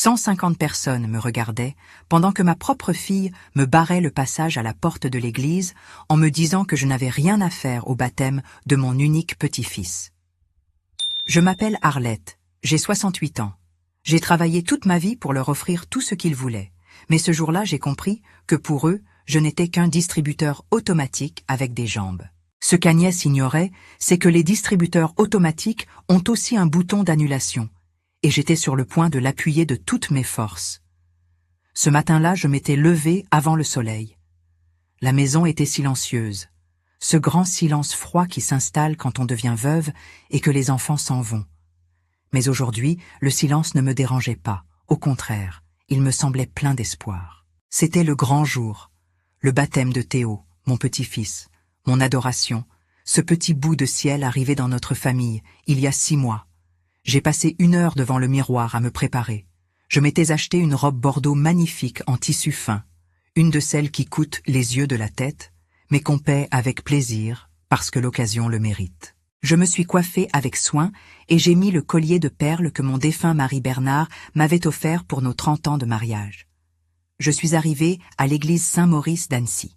150 personnes me regardaient, pendant que ma propre fille me barrait le passage à la porte de l'église en me disant que je n'avais rien à faire au baptême de mon unique petit-fils. Je m'appelle Arlette, j'ai 68 ans. J'ai travaillé toute ma vie pour leur offrir tout ce qu'ils voulaient, mais ce jour-là j'ai compris que pour eux, je n'étais qu'un distributeur automatique avec des jambes. Ce qu'Agnès ignorait, c'est que les distributeurs automatiques ont aussi un bouton d'annulation, et j'étais sur le point de l'appuyer de toutes mes forces. Ce matin-là, je m'étais levée avant le soleil. La maison était silencieuse, ce grand silence froid qui s'installe quand on devient veuve et que les enfants s'en vont. Mais aujourd'hui, le silence ne me dérangeait pas, au contraire, il me semblait plein d'espoir. C'était le grand jour, le baptême de Théo, mon petit-fils, mon adoration, ce petit bout de ciel arrivé dans notre famille, il y a 6 mois. J'ai passé 1 heure devant le miroir à me préparer. Je m'étais acheté une robe bordeaux magnifique en tissu fin, une de celles qui coûtent les yeux de la tête, mais qu'on paie avec plaisir parce que l'occasion le mérite. Je me suis coiffée avec soin et j'ai mis le collier de perles que mon défunt mari Bernard m'avait offert pour nos 30 ans de mariage. Je suis arrivée à l'église Saint-Maurice d'Annecy.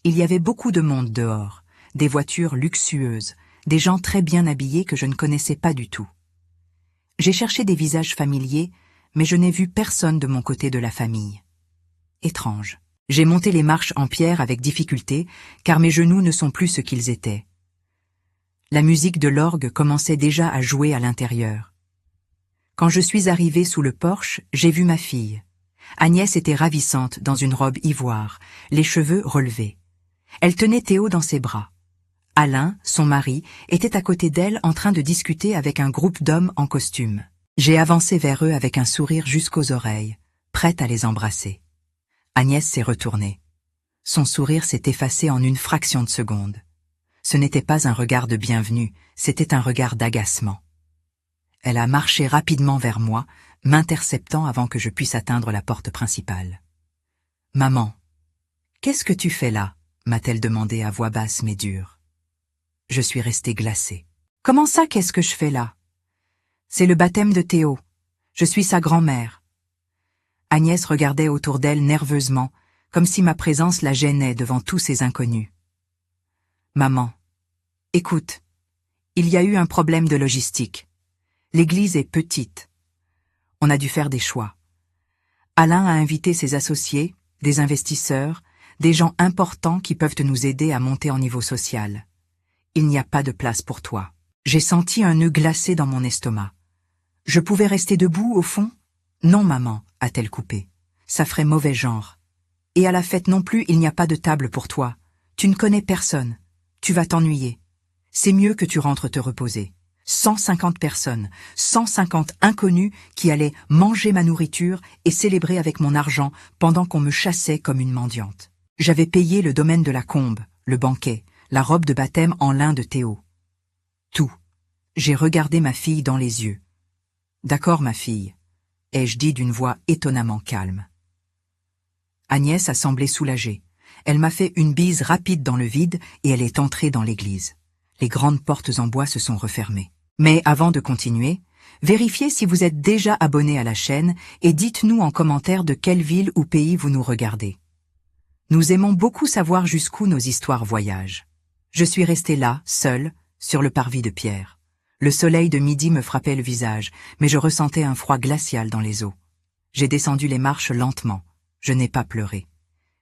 Il y avait beaucoup de monde dehors, des voitures luxueuses, des gens très bien habillés que je ne connaissais pas du tout. J'ai cherché des visages familiers, mais je n'ai vu personne de mon côté de la famille. Étrange. J'ai monté les marches en pierre avec difficulté, car mes genoux ne sont plus ce qu'ils étaient. La musique de l'orgue commençait déjà à jouer à l'intérieur. Quand je suis arrivée sous le porche, j'ai vu ma fille. Agnès était ravissante dans une robe ivoire, les cheveux relevés. Elle tenait Théo dans ses bras. Alain, son mari, était à côté d'elle en train de discuter avec un groupe d'hommes en costume. J'ai avancé vers eux avec un sourire jusqu'aux oreilles, prête à les embrasser. Agnès s'est retournée. Son sourire s'est effacé en une fraction de seconde. Ce n'était pas un regard de bienvenue, c'était un regard d'agacement. Elle a marché rapidement vers moi, m'interceptant avant que je puisse atteindre la porte principale. « Maman, qu'est-ce que tu fais là ?» m'a-t-elle demandé à voix basse mais dure. Je suis restée glacée. « Comment ça, qu'est-ce que je fais là ?»« C'est le baptême de Théo. Je suis sa grand-mère. » Agnès regardait autour d'elle nerveusement, comme si ma présence la gênait devant tous ces inconnus. « Maman, écoute, il y a eu un problème de logistique. L'église est petite. On a dû faire des choix. Alain a invité ses associés, des investisseurs, des gens importants qui peuvent nous aider à monter en niveau social. Il n'y a pas de place pour toi. » J'ai senti un nœud glacé dans mon estomac. Je pouvais rester debout, au fond ? Non, maman, a-t-elle coupé. Ça ferait mauvais genre. Et à la fête non plus, il n'y a pas de table pour toi. Tu ne connais personne. Tu vas t'ennuyer. C'est mieux que tu rentres te reposer. 150 personnes, 150 inconnus qui allaient manger ma nourriture et célébrer avec mon argent pendant qu'on me chassait comme une mendiante. J'avais payé le domaine de la Combe, le banquet, la robe de baptême en lin de Théo. Tout. J'ai regardé ma fille dans les yeux. « D'accord, ma fille », ai-je dit d'une voix étonnamment calme. Agnès a semblé soulagée. Elle m'a fait une bise rapide dans le vide et elle est entrée dans l'église. Les grandes portes en bois se sont refermées. Mais avant de continuer, vérifiez si vous êtes déjà abonné à la chaîne et dites-nous en commentaire de quelle ville ou pays vous nous regardez. Nous aimons beaucoup savoir jusqu'où nos histoires voyagent. Je suis restée là, seule, sur le parvis de pierre. Le soleil de midi me frappait le visage, mais je ressentais un froid glacial dans les os. J'ai descendu les marches lentement. Je n'ai pas pleuré.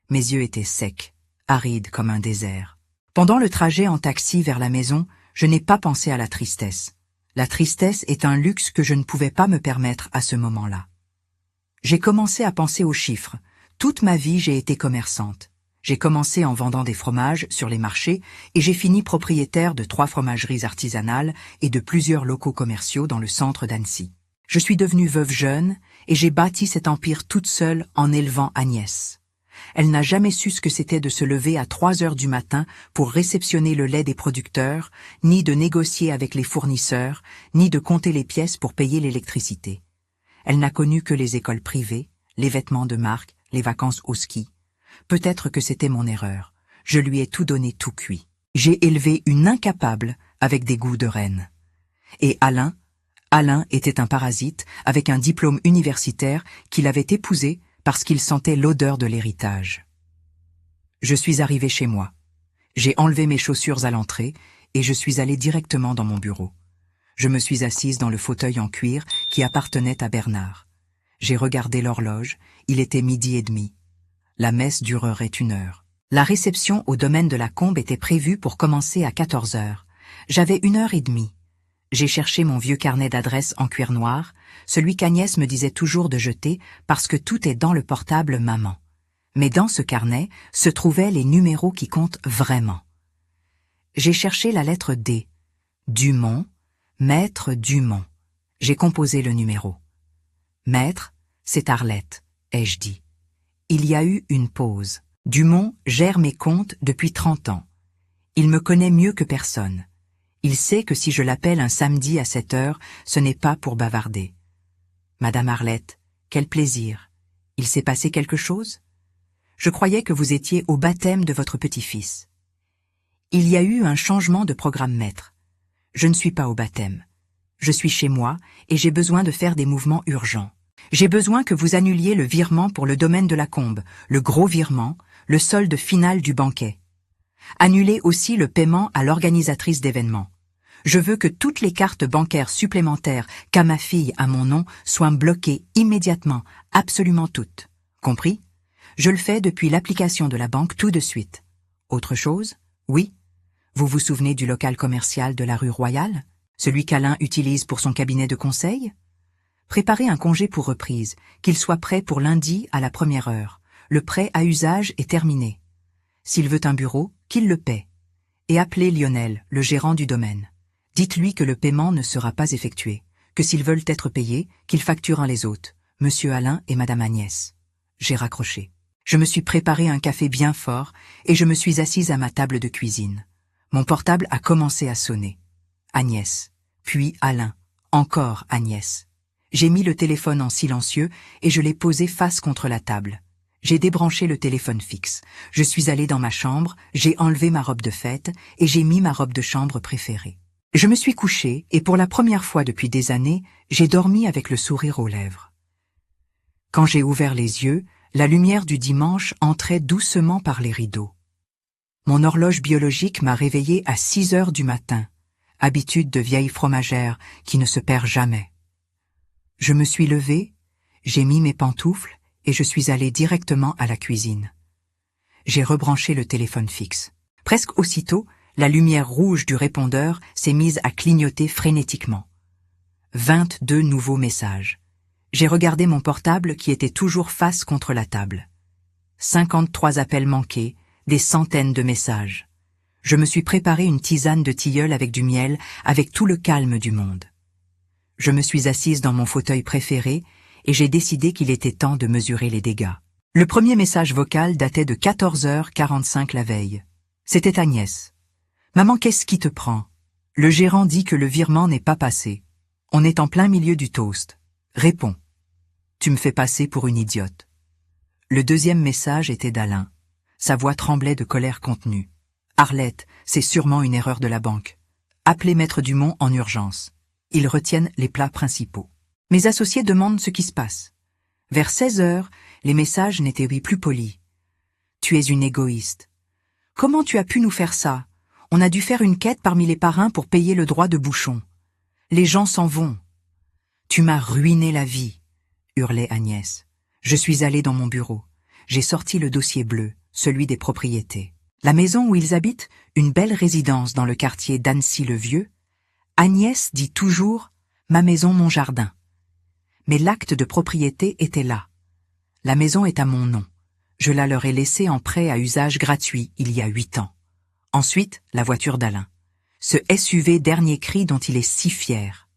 Mes yeux étaient secs, arides comme un désert. Pendant le trajet en taxi vers la maison, je n'ai pas pensé à la tristesse. La tristesse est un luxe que je ne pouvais pas me permettre à ce moment-là. J'ai commencé à penser aux chiffres. Toute ma vie, j'ai été commerçante. J'ai commencé en vendant des fromages sur les marchés et j'ai fini propriétaire de 3 fromageries artisanales et de plusieurs locaux commerciaux dans le centre d'Annecy. Je suis devenue veuve jeune et j'ai bâti cet empire toute seule en élevant Agnès. Elle n'a jamais su ce que c'était de se lever à 3 heures du matin pour réceptionner le lait des producteurs, ni de négocier avec les fournisseurs, ni de compter les pièces pour payer l'électricité. Elle n'a connu que les écoles privées, les vêtements de marque, les vacances au ski. Peut-être que c'était mon erreur. Je lui ai tout donné tout cuit. J'ai élevé une incapable avec des goûts de reine. Et Alain, Alain était un parasite avec un diplôme universitaire qu'il avait épousé parce qu'il sentait l'odeur de l'héritage. Je suis arrivé chez moi. J'ai enlevé mes chaussures à l'entrée et je suis allé directement dans mon bureau. Je me suis assise dans le fauteuil en cuir qui appartenait à Bernard. J'ai regardé l'horloge, il était 12h30. La messe durerait 1 heure. La réception au domaine de la Combe était prévue pour commencer à 14h. J'avais 1h30. J'ai cherché mon vieux carnet d'adresses en cuir noir, celui qu'Agnès me disait toujours de jeter parce que tout est dans le portable maman. Mais dans ce carnet se trouvaient les numéros qui comptent vraiment. J'ai cherché la lettre D. Dumont, Maître Dumont. J'ai composé le numéro. Maître, c'est Arlette, ai-je dit. Il y a eu une pause. Dumont gère mes comptes depuis 30 ans. Il me connaît mieux que personne. Il sait que si je l'appelle un samedi à 7h, ce n'est pas pour bavarder. Madame Arlette, quel plaisir. Il s'est passé quelque chose? Je croyais que vous étiez au baptême de votre petit-fils. Il y a eu un changement de programme maître. Je ne suis pas au baptême. Je suis chez moi et j'ai besoin de faire des mouvements urgents. J'ai besoin que vous annuliez le virement pour le domaine de la Combe, le gros virement, le solde final du banquet. Annulez aussi le paiement à l'organisatrice d'événements. Je veux que toutes les cartes bancaires supplémentaires qu'a ma fille à mon nom soient bloquées immédiatement, absolument toutes. Compris? Je le fais depuis l'application de la banque tout de suite. Autre chose? Oui. Vous vous souvenez du local commercial de la rue Royale? Celui qu'Alain utilise pour son cabinet de conseil? Préparez un congé pour reprise, qu'il soit prêt pour lundi à la 1 heure. Le prêt à usage est terminé. S'il veut un bureau, qu'il le paie. Et appelez Lionel, le gérant du domaine. Dites-lui que le paiement ne sera pas effectué, que s'ils veulent être payés, qu'ils facturent un les autres, Monsieur Alain et Madame Agnès. J'ai raccroché. Je me suis préparé un café bien fort et je me suis assise à ma table de cuisine. Mon portable a commencé à sonner. Agnès, puis Alain, encore Agnès. J'ai mis le téléphone en silencieux et je l'ai posé face contre la table. J'ai débranché le téléphone fixe. Je suis allée dans ma chambre, j'ai enlevé ma robe de fête et j'ai mis ma robe de chambre préférée. Je me suis couchée et pour la première fois depuis des années, j'ai dormi avec le sourire aux lèvres. Quand j'ai ouvert les yeux, la lumière du dimanche entrait doucement par les rideaux. Mon horloge biologique m'a réveillée à 6h du matin, habitude de vieille fromagère qui ne se perd jamais. Je me suis levée, j'ai mis mes pantoufles et je suis allée directement à la cuisine. J'ai rebranché le téléphone fixe. Presque aussitôt, la lumière rouge du répondeur s'est mise à clignoter frénétiquement. 22 nouveaux messages. J'ai regardé mon portable qui était toujours face contre la table. 53 appels manqués, des centaines de messages. Je me suis préparé une tisane de tilleul avec du miel, avec tout le calme du monde. Je me suis assise dans mon fauteuil préféré et j'ai décidé qu'il était temps de mesurer les dégâts. Le premier message vocal datait de 14h45 la veille. C'était Agnès. « Maman, qu'est-ce qui te prend? Le gérant dit que le virement n'est pas passé. On est en plein milieu du toast. Réponds. Tu me fais passer pour une idiote. » Le deuxième message était d'Alain. Sa voix tremblait de colère contenue. « Arlette, c'est sûrement une erreur de la banque. Appelez Maître Dumont en urgence. Ils retiennent les plats principaux. Mes associés demandent ce qui se passe. » Vers 16h, les messages n'étaient plus polis. « Tu es une égoïste. Comment tu as pu nous faire ça? On a dû faire une quête parmi les parrains pour payer le droit de bouchon. Les gens s'en vont. »« Tu m'as ruiné la vie, » hurlait Agnès. Je suis allée dans mon bureau. J'ai sorti le dossier bleu, celui des propriétés. La maison où ils habitent, une belle résidence dans le quartier d'Annecy-le-Vieux. Agnès dit toujours « ma maison, mon jardin ». Mais l'acte de propriété était là. La maison est à mon nom. Je la leur ai laissée en prêt à usage gratuit il y a 8 ans. Ensuite, la voiture d'Alain. Ce SUV dernier cri dont il est si fier.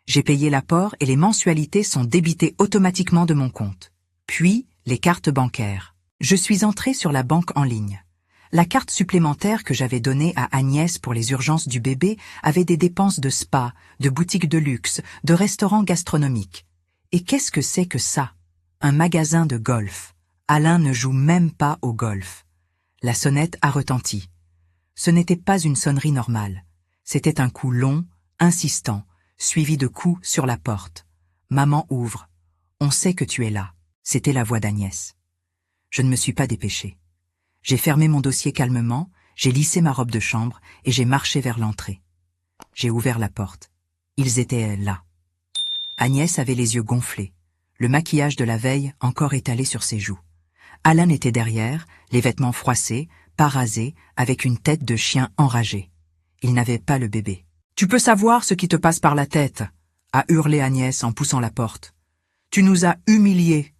J'ai payé l'apport et les mensualités sont débitées automatiquement de mon compte. Puis, les cartes bancaires. Je suis entrée sur la banque en ligne. La carte supplémentaire que j'avais donnée à Agnès pour les urgences du bébé avait des dépenses de spa, de boutiques de luxe, de restaurants gastronomiques. Et qu'est-ce que c'est que ça? Un magasin de golf. Alain ne joue même pas au golf. La sonnette a retenti. Ce n'était pas une sonnerie normale. C'était un coup long, insistant, suivi de coups sur la porte. Maman ouvre. On sait que tu es là. C'était la voix d'Agnès. Je ne me suis pas dépêchée. J'ai fermé mon dossier calmement, j'ai lissé ma robe de chambre et j'ai marché vers l'entrée. J'ai ouvert la porte. Ils étaient là. Agnès avait les yeux gonflés, le maquillage de la veille encore étalé sur ses joues. Alain était derrière, les vêtements froissés, pas rasés, avec une tête de chien enragé. Il n'avait pas le bébé. « Tu peux savoir ce qui te passe par la tête ?» a hurlé Agnès en poussant la porte. « Tu nous as humiliés.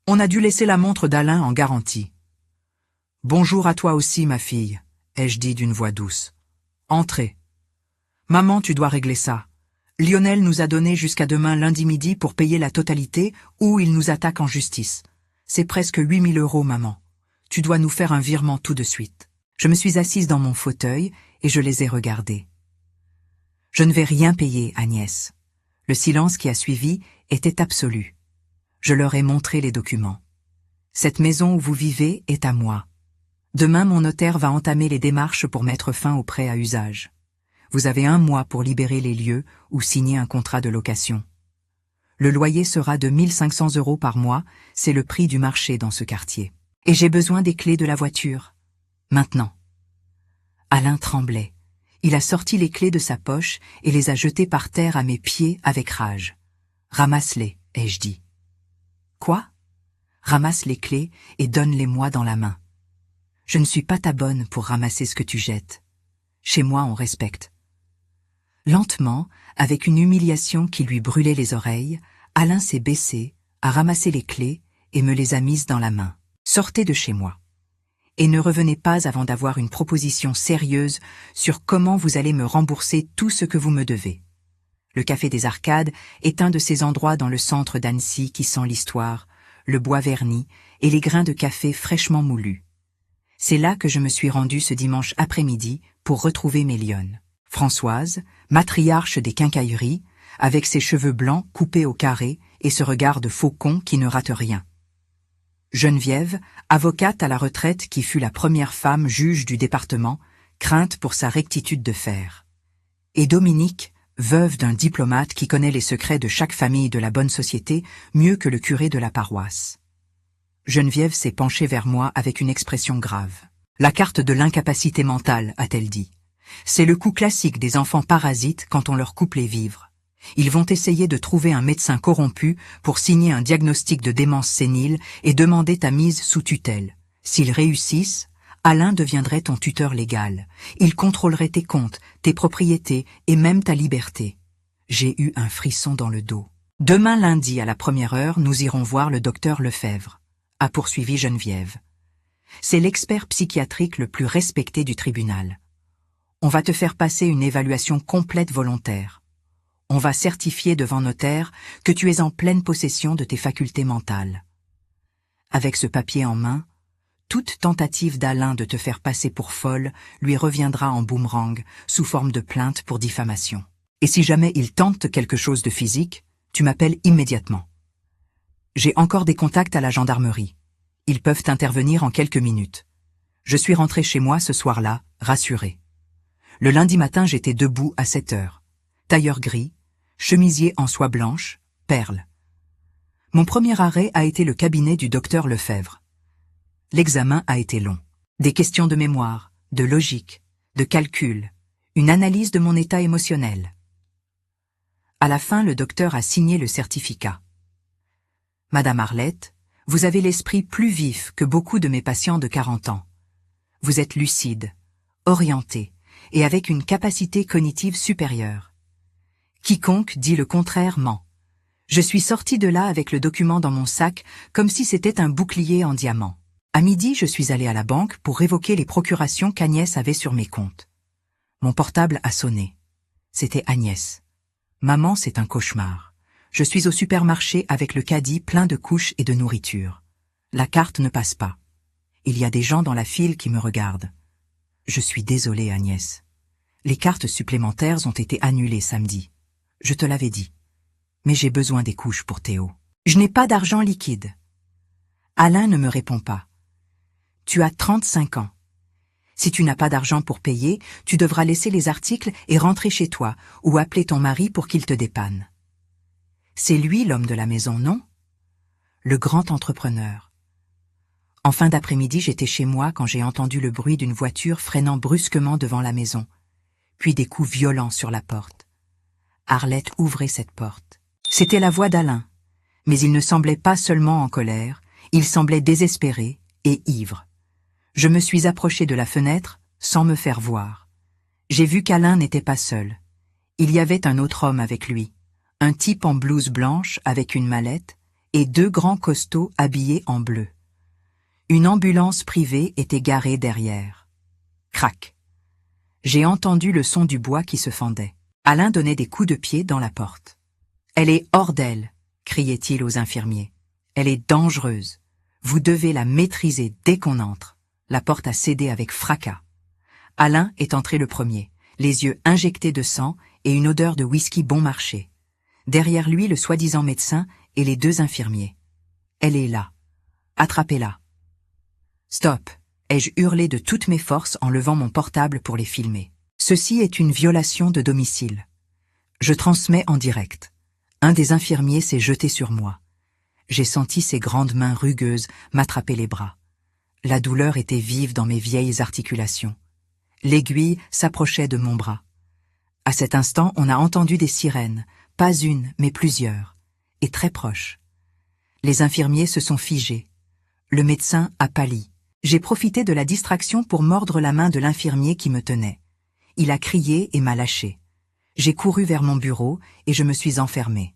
On a dû laisser la montre d'Alain en garantie. »« Bonjour à toi aussi, ma fille, » ai-je dit d'une voix douce. « Entrez. »« Maman, tu dois régler ça. Lionel nous a donné jusqu'à demain lundi midi pour payer la totalité ou il nous attaque en justice. C'est presque 8 000 €, maman. Tu dois nous faire un virement tout de suite. » Je me suis assise dans mon fauteuil et je les ai regardés. « Je ne vais rien payer, Agnès. » Le silence qui a suivi était absolu. Je leur ai montré les documents. « Cette maison où vous vivez est à moi. Demain, mon notaire va entamer les démarches pour mettre fin au prêt à usage. Vous avez 1 mois pour libérer les lieux ou signer un contrat de location. Le loyer sera de 1 500 € par mois, c'est le prix du marché dans ce quartier. Et j'ai besoin des clés de la voiture. Maintenant. » Alain tremblait. Il a sorti les clés de sa poche et les a jetées par terre à mes pieds avec rage. « Ramasse-les, » ai-je dit. « Quoi ? » ?»« Ramasse les clés et donne-les-moi dans la main. Je ne suis pas ta bonne pour ramasser ce que tu jettes. Chez moi, on respecte. » Lentement, avec une humiliation qui lui brûlait les oreilles, Alain s'est baissé, a ramassé les clés et me les a mises dans la main. « Sortez de chez moi. Et ne revenez pas avant d'avoir une proposition sérieuse sur comment vous allez me rembourser tout ce que vous me devez. Le Café des Arcades est un de ces endroits dans le centre d'Annecy qui sent l'histoire, le bois verni et les grains de café fraîchement moulus. C'est là que je me suis rendue ce dimanche après-midi pour retrouver mes lionnes. Françoise, matriarche des quincailleries, avec ses cheveux blancs coupés au carré et ce regard de faucon qui ne rate rien. Geneviève, avocate à la retraite qui fut la première femme juge du département, crainte pour sa rectitude de fer. Et Dominique, veuve d'un diplomate qui connaît les secrets de chaque famille de la bonne société mieux que le curé de la paroisse. Geneviève s'est penchée vers moi avec une expression grave. « La carte de l'incapacité mentale », a-t-elle dit. « C'est le coup classique des enfants parasites quand on leur coupe les vivres. Ils vont essayer de trouver un médecin corrompu pour signer un diagnostic de démence sénile et demander ta mise sous tutelle. S'ils réussissent, Alain deviendrait ton tuteur légal. Il contrôlerait tes comptes, tes propriétés et même ta liberté. » J'ai eu un frisson dans le dos. « Demain lundi à la 1e heure, nous irons voir le docteur Lefebvre, » a poursuivi Geneviève. « C'est l'expert psychiatrique le plus respecté du tribunal. On va te faire passer une évaluation complète volontaire. On va certifier devant notaire que tu es en pleine possession de tes facultés mentales. » Avec ce papier en main, toute tentative d'Alain de te faire passer pour folle lui reviendra en boomerang sous forme de plainte pour diffamation. Et si jamais il tente quelque chose de physique, tu m'appelles immédiatement. J'ai encore des contacts à la gendarmerie. Ils peuvent intervenir en quelques minutes. Je suis rentré chez moi ce soir-là, rassuré. Le lundi matin, j'étais debout à 7 heures. Tailleur gris, chemisier en soie blanche, perles. Mon premier arrêt a été le cabinet du docteur Lefebvre. L'examen a été long. Des questions de mémoire, de logique, de calcul, une analyse de mon état émotionnel. À la fin, le docteur a signé le certificat. « Madame Arlette, vous avez l'esprit plus vif que beaucoup de mes patients de 40 ans. Vous êtes lucide, orientée et avec une capacité cognitive supérieure. Quiconque dit le contraire ment. Je suis sortie de là avec le document dans mon sac comme si c'était un bouclier en diamant. À midi, je suis allée à la banque pour révoquer les procurations qu'Agnès avait sur mes comptes. Mon portable a sonné. C'était Agnès. « Maman, c'est un cauchemar. Je suis au supermarché avec le caddie plein de couches et de nourriture. La carte ne passe pas. Il y a des gens dans la file qui me regardent. Je suis désolée, Agnès. Les cartes supplémentaires ont été annulées samedi. Je te l'avais dit. Mais j'ai besoin des couches pour Théo. Je n'ai pas d'argent liquide. » Alain ne me répond pas. « Tu as 35 ans. Si tu n'as pas d'argent pour payer, tu devras laisser les articles et rentrer chez toi, ou appeler ton mari pour qu'il te dépanne. C'est lui l'homme de la maison, non? Le grand entrepreneur. En fin d'après-midi, j'étais chez moi quand j'ai entendu le bruit d'une voiture freinant brusquement devant la maison, puis des coups violents sur la porte. Arlette ouvrait cette porte. C'était la voix d'Alain, mais il ne semblait pas seulement en colère, il semblait désespéré et ivre. Je me suis approché de la fenêtre sans me faire voir. J'ai vu qu'Alain n'était pas seul. Il y avait un autre homme avec lui, un type en blouse blanche avec une mallette et deux grands costauds habillés en bleu. Une ambulance privée était garée derrière. Crac. J'ai entendu le son du bois qui se fendait. Alain donnait des coups de pied dans la porte. « Elle est hors d'elle !» criait-il aux infirmiers. « Elle est dangereuse. Vous devez la maîtriser dès qu'on entre. » La porte a cédé avec fracas. Alain est entré le premier, les yeux injectés de sang et une odeur de whisky bon marché. Derrière lui, le soi-disant médecin et les deux infirmiers. « Elle est là. Attrapez-la. » « Stop !» ai-je hurlé de toutes mes forces en levant mon portable pour les filmer. Ceci est une violation de domicile. Je transmets en direct. Un des infirmiers s'est jeté sur moi. J'ai senti ses grandes mains rugueuses m'attraper les bras. La douleur était vive dans mes vieilles articulations. L'aiguille s'approchait de mon bras. À cet instant, on a entendu des sirènes, pas une, mais plusieurs, et très proches. Les infirmiers se sont figés. Le médecin a pâli. J'ai profité de la distraction pour mordre la main de l'infirmier qui me tenait. Il a crié et m'a lâché. J'ai couru vers mon bureau et je me suis enfermé.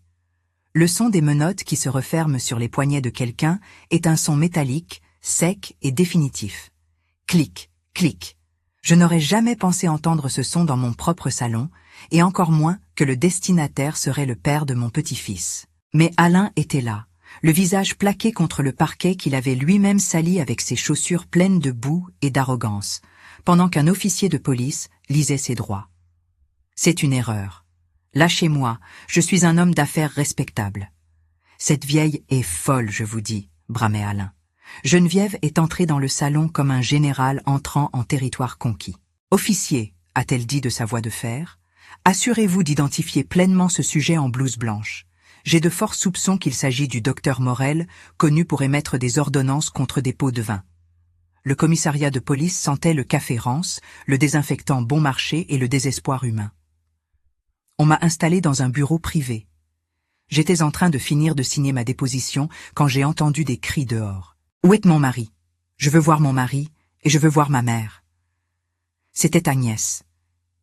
Le son des menottes qui se referment sur les poignets de quelqu'un est un son métallique, sec et définitif. Clic, clic. Je n'aurais jamais pensé entendre ce son dans mon propre salon, et encore moins que le destinataire serait le père de mon petit-fils. Mais Alain était là, le visage plaqué contre le parquet qu'il avait lui-même sali avec ses chaussures pleines de boue et d'arrogance, pendant qu'un officier de police lisait ses droits. C'est une erreur. Lâchez-moi, je suis un homme d'affaires respectable. Cette vieille est folle, je vous dis, bramait Alain. Geneviève est entrée dans le salon comme un général entrant en territoire conquis. Officier, a-t-elle dit de sa voix de fer, assurez-vous d'identifier pleinement ce sujet en blouse blanche. J'ai de forts soupçons qu'il s'agit du docteur Morel, connu pour émettre des ordonnances contre des pots de vin. Le commissariat de police sentait le café rance, le désinfectant bon marché et le désespoir humain. On m'a installé dans un bureau privé. J'étais en train de finir de signer ma déposition quand j'ai entendu des cris dehors. « Où est mon mari? Je veux voir mon mari et je veux voir ma mère. » C'était Agnès.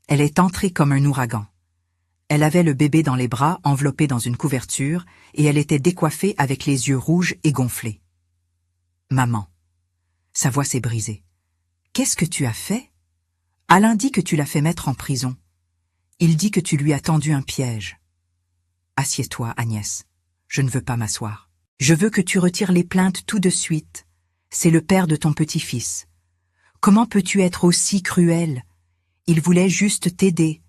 Elle est entrée comme un ouragan. Elle avait le bébé dans les bras, enveloppé dans une couverture, et elle était décoiffée avec les yeux rouges et gonflés. « Maman. » Sa voix s'est brisée. « Qu'est-ce que tu as fait? Alain dit que tu l'as fait mettre en prison. Il dit que tu lui as tendu un piège. » Assieds-toi, Agnès. Je ne veux pas m'asseoir. Je veux que tu retires les plaintes tout de suite. C'est le père de ton petit-fils. Comment peux-tu être aussi cruel? Il voulait juste t'aider.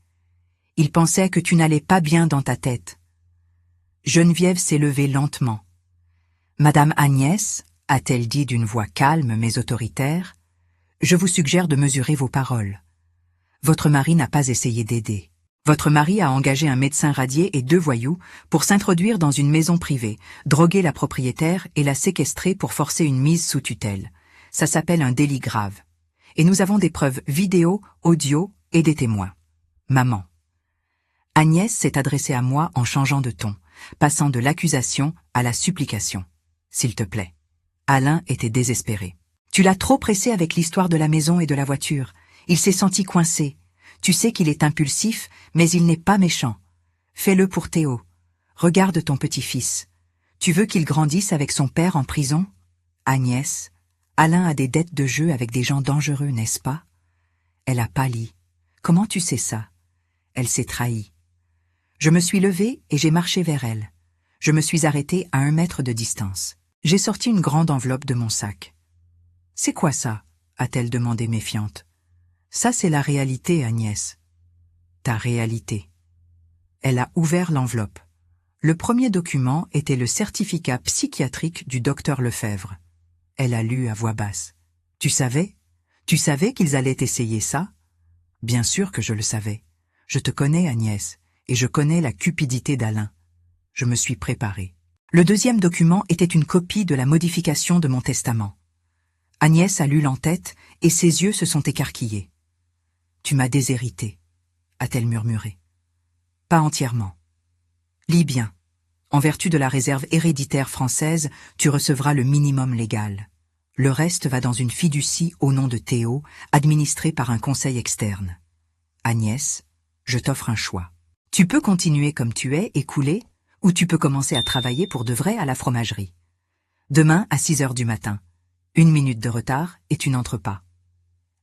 Il pensait que tu n'allais pas bien dans ta tête. Geneviève s'est levée lentement. « Madame Agnès, a-t-elle dit d'une voix calme mais autoritaire, je vous suggère de mesurer vos paroles. Votre mari n'a pas essayé d'aider. Votre mari a engagé un médecin radié et 2 voyous pour s'introduire dans une maison privée, droguer la propriétaire et la séquestrer pour forcer une mise sous tutelle. Ça s'appelle un délit grave. Et nous avons des preuves vidéo, audio et des témoins. Maman. » Agnès s'est adressée à moi en changeant de ton, passant de l'accusation à la supplication. « S'il te plaît. » Alain était désespéré. « Tu l'as trop pressé avec l'histoire de la maison et de la voiture. Il s'est senti coincé. Tu sais qu'il est impulsif, mais il n'est pas méchant. Fais-le pour Théo. Regarde ton petit-fils. Tu veux qu'il grandisse avec son père en prison? Agnès, Alain a des dettes de jeu avec des gens dangereux, n'est-ce pas? » Elle a pâli. « Comment tu sais ça? » Elle s'est trahie. Je me suis levée et j'ai marché vers elle. Je me suis arrêtée à 1 mètre de distance. J'ai sorti une grande enveloppe de mon sac. « C'est quoi ça ?» a-t-elle demandé méfiante. « Ça, c'est la réalité, Agnès. »« Ta réalité. » Elle a ouvert l'enveloppe. Le premier document était le certificat psychiatrique du docteur Lefebvre. Elle a lu à voix basse. « Tu savais? Tu savais qu'ils allaient essayer ça? Bien sûr que je le savais. Je te connais, Agnès, et je connais la cupidité d'Alain. Je me suis préparé. Le deuxième document était une copie de la modification de mon testament. Agnès a lu l'entête et ses yeux se sont écarquillés. Tu m'as déshérité, a-t-elle murmuré. Pas entièrement. Lis bien. En vertu de la réserve héréditaire française, tu recevras le minimum légal. Le reste va dans une fiducie au nom de Théo, administrée par un conseil externe. Agnès, je t'offre un choix. Tu peux continuer comme tu es et couler, ou tu peux commencer à travailler pour de vrai à la fromagerie. Demain à 6 heures du matin. 1 minute de retard et tu n'entres pas.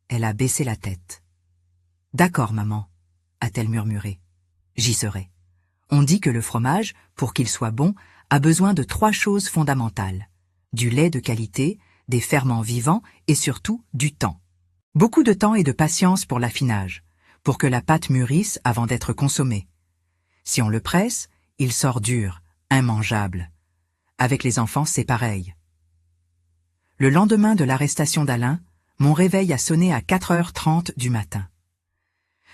Elle a baissé la tête. D'accord, maman, a-t-elle murmuré. J'y serai. On dit que le fromage, pour qu'il soit bon, a besoin de 3 choses fondamentales. Du lait de qualité, des ferments vivants et surtout du temps. Beaucoup de temps et de patience pour l'affinage, pour que la pâte mûrisse avant d'être consommée. Si on le presse, il sort dur, immangeable. Avec les enfants, c'est pareil. Le lendemain de l'arrestation d'Alain, mon réveil a sonné à 4h30 du matin.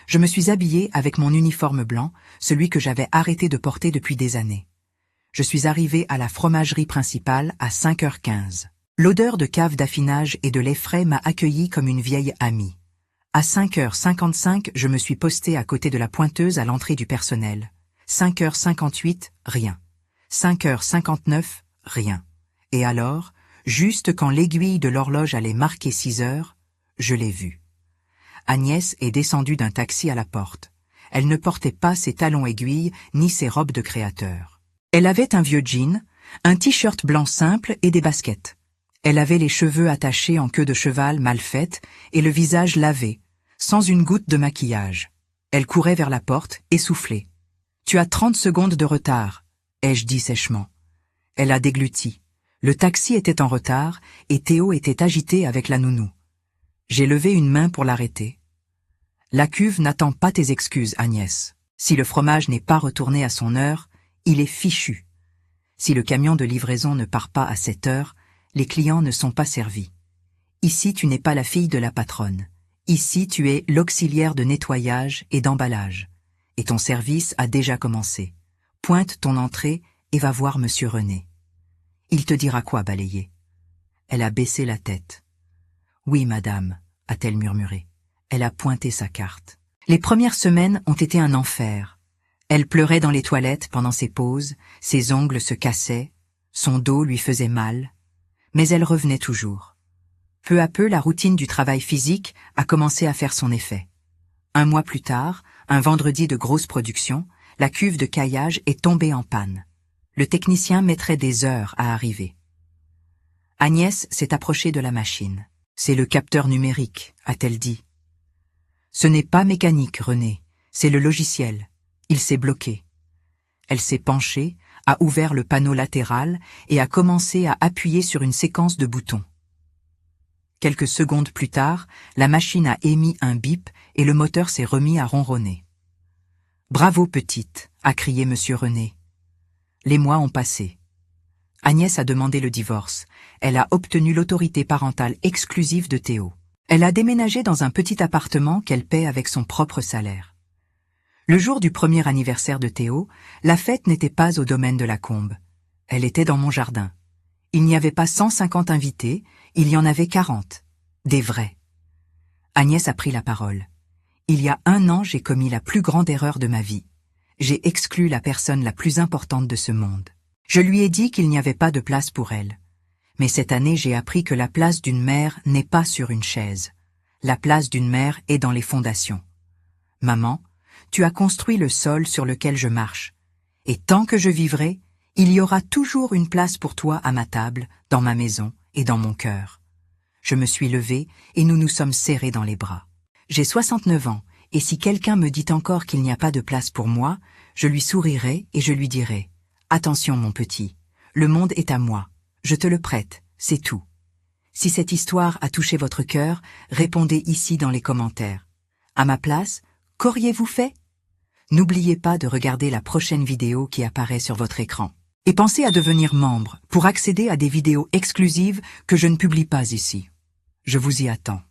Je me suis habillée avec mon uniforme blanc, celui que j'avais arrêté de porter depuis des années. Je suis arrivée à la fromagerie principale à 5h15. L'odeur de cave d'affinage et de lait frais m'a accueillie comme une vieille amie. À 5h55, je me suis postée à côté de la pointeuse à l'entrée du personnel. 5h58, rien. 5h59, rien. Et alors, juste quand l'aiguille de l'horloge allait marquer 6 heures, je l'ai vue. Agnès est descendue d'un taxi à la porte. Elle ne portait pas ses talons aiguilles ni ses robes de créateur. Elle avait un vieux jean, un t-shirt blanc simple et des baskets. Elle avait les cheveux attachés en queue de cheval mal faite et le visage lavé, sans une goutte de maquillage. Elle courait vers la porte, essoufflée. « Tu as 30 secondes de retard », ai-je dit sèchement. Elle a dégluti. Le taxi était en retard et Théo était agité avec la nounou. J'ai levé une main pour l'arrêter. « La cuve n'attend pas tes excuses, Agnès. Si le fromage n'est pas retourné à son heure, il est fichu. Si le camion de livraison ne part pas à 7 heures, les clients ne sont pas servis. Ici, tu n'es pas la fille de la patronne. Ici, tu es l'auxiliaire de nettoyage et d'emballage. Et ton service a déjà commencé. Pointe ton entrée et va voir Monsieur René. Il te dira quoi, balayer ?» Elle a baissé la tête. « Oui, madame », a-t-elle murmuré. Elle a pointé sa carte. Les premières semaines ont été un enfer. Elle pleurait dans les toilettes pendant ses pauses, ses ongles se cassaient, son dos lui faisait mal. Mais elle revenait toujours. Peu à peu, la routine du travail physique a commencé à faire son effet. 1 mois plus tard, un vendredi de grosse production, la cuve de caillage est tombée en panne. Le technicien mettrait des heures à arriver. Agnès s'est approchée de la machine. « C'est le capteur numérique », a-t-elle dit. « Ce n'est pas mécanique, René, c'est le logiciel. Il s'est bloqué. » Elle s'est penchée, a ouvert le panneau latéral et a commencé à appuyer sur une séquence de boutons. Quelques secondes plus tard, la machine a émis un bip et le moteur s'est remis à ronronner. « Bravo, petite !» a crié Monsieur René. Les mois ont passé. Agnès a demandé le divorce. Elle a obtenu l'autorité parentale exclusive de Théo. Elle a déménagé dans un petit appartement qu'elle paie avec son propre salaire. Le jour du premier anniversaire de Théo, la fête n'était pas au domaine de la Combe. Elle était dans mon jardin. Il n'y avait pas 150 invités, il y en avait 40. Des vrais. Agnès a pris la parole. Il y a 1 an, j'ai commis la plus grande erreur de ma vie. J'ai exclu la personne la plus importante de ce monde. Je lui ai dit qu'il n'y avait pas de place pour elle. Mais cette année, j'ai appris que la place d'une mère n'est pas sur une chaise. La place d'une mère est dans les fondations. Maman, tu as construit le sol sur lequel je marche. Et tant que je vivrai, il y aura toujours une place pour toi à ma table, dans ma maison et dans mon cœur. Je me suis levée et nous nous sommes serrés dans les bras. J'ai 69 ans, et si quelqu'un me dit encore qu'il n'y a pas de place pour moi, je lui sourirai et je lui dirai « Attention, mon petit, le monde est à moi, je te le prête, c'est tout. » Si cette histoire a touché votre cœur, répondez ici dans les commentaires. À ma place, qu'auriez-vous fait? N'oubliez pas de regarder la prochaine vidéo qui apparaît sur votre écran. Et pensez à devenir membre pour accéder à des vidéos exclusives que je ne publie pas ici. Je vous y attends.